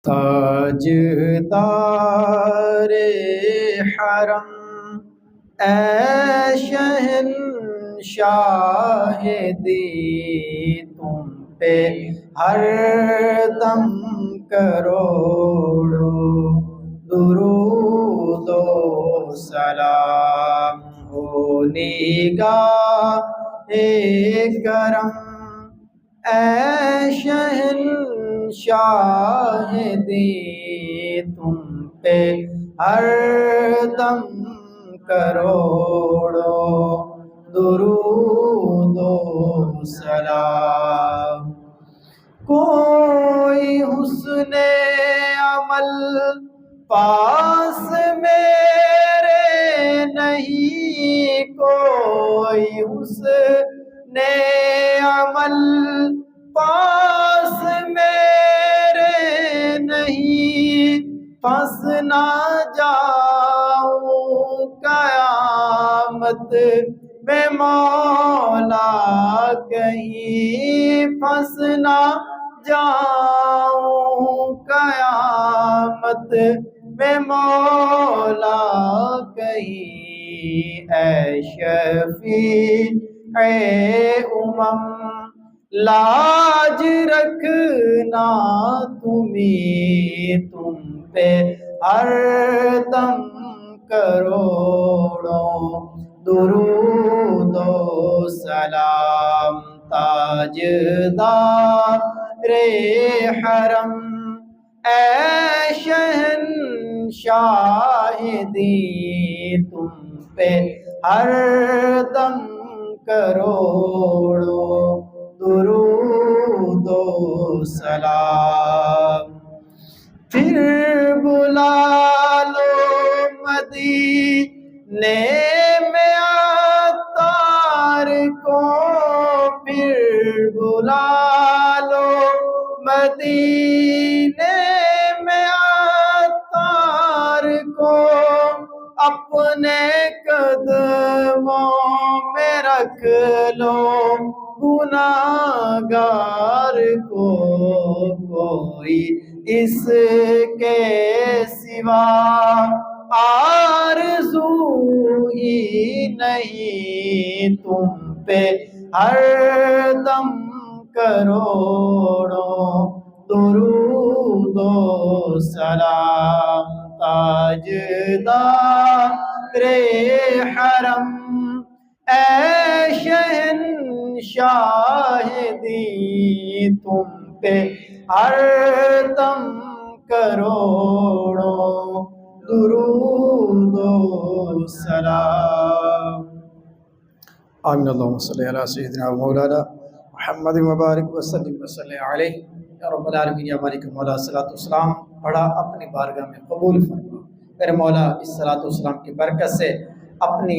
تاجدار حرم اے شہنشاہ دی، تم پہ ہر دم کروڑوں درود و سلام ہو نگاہ کرم اے شہنشاہ دی، تم پہ ہر دم کروڑوں درود و سلام۔ کوئی حسن عمل پاس میرے نہیں، کوئی حسن عمل پاس میرے نہیں، پھنس نہ جاؤں قیامت میں مولا کہیں، پھنس نہ جاؤں قیامت میں مولا کہیں۔ اے شفیع امم لاج رکھنا تمہیں، تم پہ ہر دم کروڑوں درود و سلام۔ تاجدار حرم اے شہنشاہ دی، تم پہ ہر دم کروڑوں درود و سلام۔ پھر بلا لو مدینے میں عطار کو، پھر بلا لو مدینے میں عطار کو، اپنے قدموں میں رکھ لو گناہگار کو، کوئی اس کے سوا آرزو ہی نہیں، تم پہ ہر دم کروڑوں درود و سلام۔ تاجدار حرم اے شہنشاہ دی، تم پہ ہر دم کروڑوں درود و سلام۔ آمین۔ اللہم صلی علی سیدنا و مولانا محمد مبارک وسلم وصلی علیہ۔ یا رب العالمین، یا مالک مولا صلاۃ والسلام پڑھا اپنی بارگاہ میں قبول فرما۔ میرے مولا اس صلاۃ والسلام کی برکت سے اپنے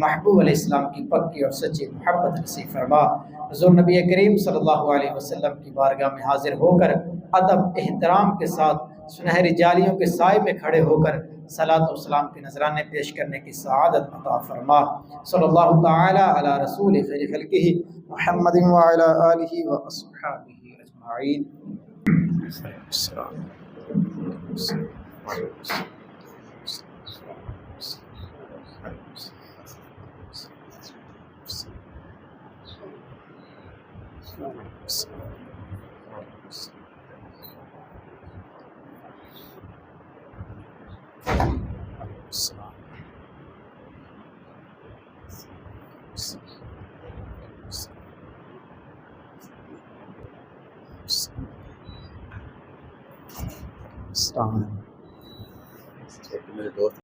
محبوب علیہ السلام کی پکی اور سچی محبت نصیب فرما۔ حضور نبی کریم صلی اللہ علیہ وسلم کی بارگاہ میں حاضر ہو کر ادب احترام کے ساتھ سنہری جالیوں کے سائے میں کھڑے ہو کر صلاۃ و سلام کے نذرانے پیش کرنے کی سعادت عطا فرما۔ صلی اللہ تعالی علی رسول خیر خلقہ محمد وعلی آلہ واصحابہ اجمعین۔ السلام علیکم۔